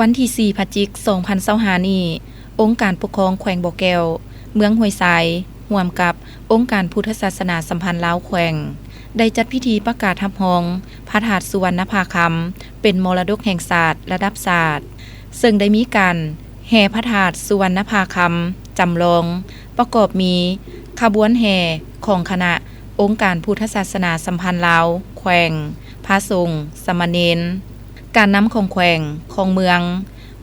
วันที่4พฤศจิกายน2025นี้องค์การปกครองแขวงบ่อแก้วเมืองห้วยทรายร่วมกับองค์การพุทธศาสนาสัมพันธ์ลาวแขวงได้จัดพิธีประกาศรับรองพระธาตุสุวรรณภาคำเป็นมรดกแห่งศาสตร์ระดับชาติซึ่งได้มีการแห่พระธาตุสุวรรณภาคำจำลองประกอบมีขบวนแห่ของคณะองค์การพุทธศาสนาสัมพันธ์ลาวแขวงพระสงฆ์สามเณรการนำของแขวงของเมือง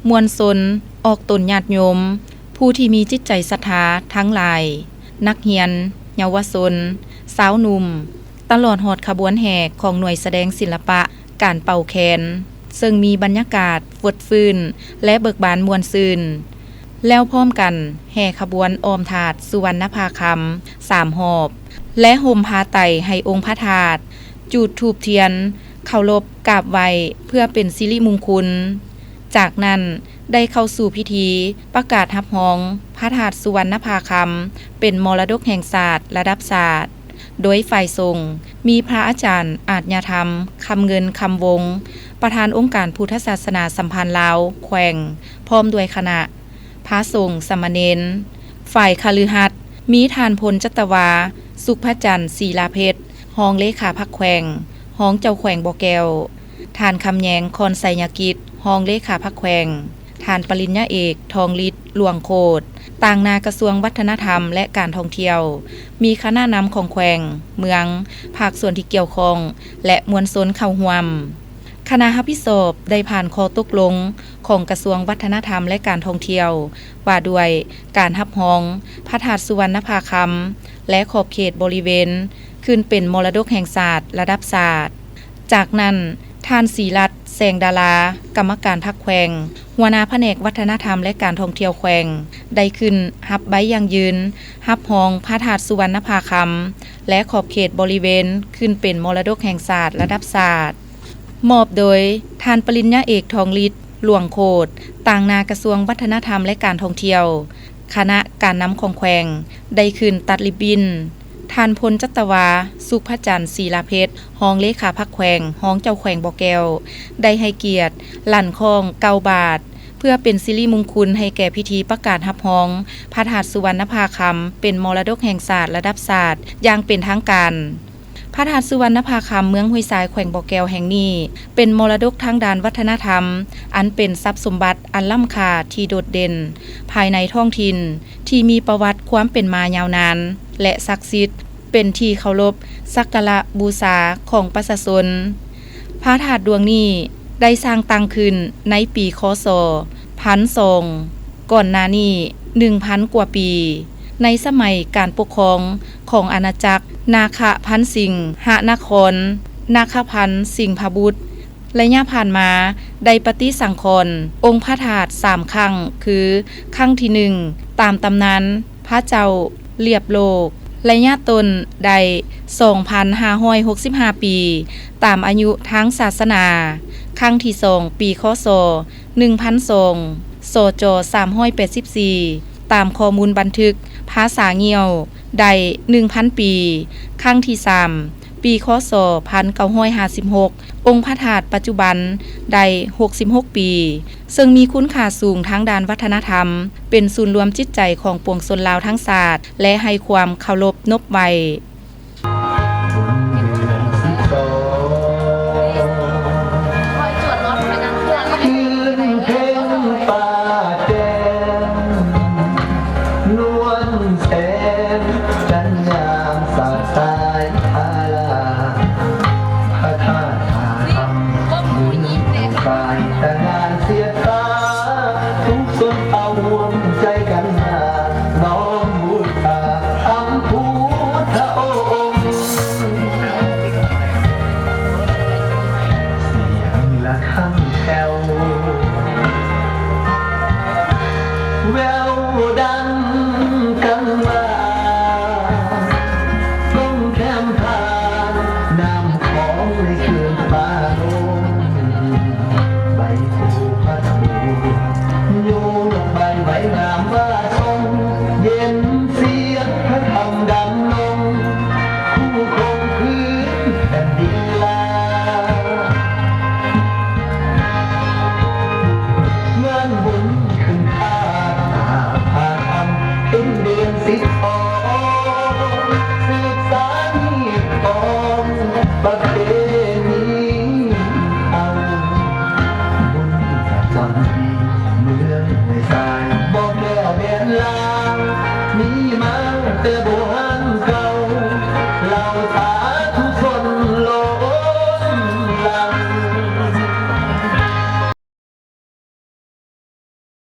มวลชนออกตนญาติโยมผู้ที่มีจิตใจศรัทธาทั้งหลายนักเรียนเยาวชนสาวหนุ่มตลอดหอดขบวนแห่ของหน่วยแสดงศิลปะการเป่าแคนซึ่งมีบรรยากาศฟดฟื้นและเบิกบานมวลซืนแล้วพร้อมกันแห่ขบวนออมถาดสุวรรณภาคำ3หอบและห่มผ้าไตรให้องค์พระธาตุจุดธูปเทียนเคารพกราบไหว้เพื่อเป็นสิริมงคลจากนั้นได้เข้าสู่พิธีประกาศรับรองพระธาตุสุวรรณภาคำเป็นมรดกแห่งศาสตร์ระดับชาติโดยฝ่ายทรงมีพระอาจารย์อาจญธรรมคำเงินคำวงประธานองค์การพุทธศาสนาสัมพันธ์ลาวแขวงพร้อมด้วยคณะพระสงฆ์สามเณรฝ่ายคฤหัสถ์มีทานพลจัตวาสุขพระจันทร์ศิลาเพชรรองเลขาพักแขวงรองเจ้าแขวงบ่อแก้วทานคำแยงคอนไสยกิจรองเลขาพักแขวงทานปริญญาเอกทองฤทธิ์หลวงโคตต่างนากระทรวงวัฒนธรรมและการท่องเที่ยวมีคณะนำของแขวงเมืองภาคส่วนที่เกี่ยวข้องและมวลชนเข้าร่วมคณะรับผิดชอบได้ผ่านข้อตกลงของกระทรวงวัฒนธรรมและการท่องเที่ยวว่าด้วยการรับรองพระธาตุสุวรรณภาคำและขอบเขตบริเวณขึ้นเป็นมรดกแห่งศาสตร์ระดับชาติจากนั้นท่านศรีรัตน์แสงดารากรรมการพรรคแขวงหัวหน้าแผนกวัฒนธรรมและการท่องเที่ยวแขวงได้ขึ้นรับใบยั่งยืนรับรองพระธาตุสุวรรณภาคำและขอบเขตบริเวณขึ้นเป็นมรดกแห่งศาสตร์ระดับชาติมอบโดยท่านปริญญาเอกทองฤทธิ์หลวงโคตต่างนากระทรวงวัฒนธรรมและการท่องเที่ยวคณะการนำของแขวงได้ขึ้นตัดริบบิ้นท่านพลจัตวาสุขพระจันทร์ศิลาเพชรรองเลขาพักแขวงรองเจ้าแขวงบ่อแก้วได้ให้เกียรติลั่นคอง9 บาทเพื่อเป็นสิริมงคลให้แก่พิธีประกาศรับรองพระธาตุสุวรรณภาคำเป็นมรดกแห่งศาสตร์ระดับชาติอย่างเป็นทางการพระธาตุสุวรรณภาคำเมืองห้วยทรายแขวงบ่อแก้วแห่งนี้เป็นมรดกทางด้านวัฒนธรรมอันเป็นทรัพย์สมบัติอันล้ำค่าที่โดดเด่นภายในท้องถิ่นที่มีประวัติความเป็นมายาวนานและศักดิ์สิทธิ์เป็นที่เคารพสักการะบูชาของประชาชนพระธาตุดวงนี้ได้สร้างตั้งขึ้นในปีคศ1200ก่อนหน้านี้ 1,000 กว่าปีในสมัยการปกครองของอาณาจักรนาคพันสิงหนครนาคพันสิงหบุตรระยะผ่านมาได้ปฏิสังขรณ์องค์พระธาตุ3 ครั้งคือครั้งที่ 1ตามตำนานพระเจ้าเลียบโลกระยะตนได้ 2,565 ปีตามอายุทางศาสนาครั้งที่2ปีคศ1,200สจ384ตามข้อมูลบันทึกภาษาเงียวได้ 1,000 ปีครั้งที่3ปีคศ1956องค์พระธาตุปัจจุบันได้66 ปีซึ่งมีคุณค่าสูงทางด้านวัฒนธรรมเป็นศูนย์รวมจิตใจของปวงชนลาวทั้งชาติและให้ความเคารพนบไหว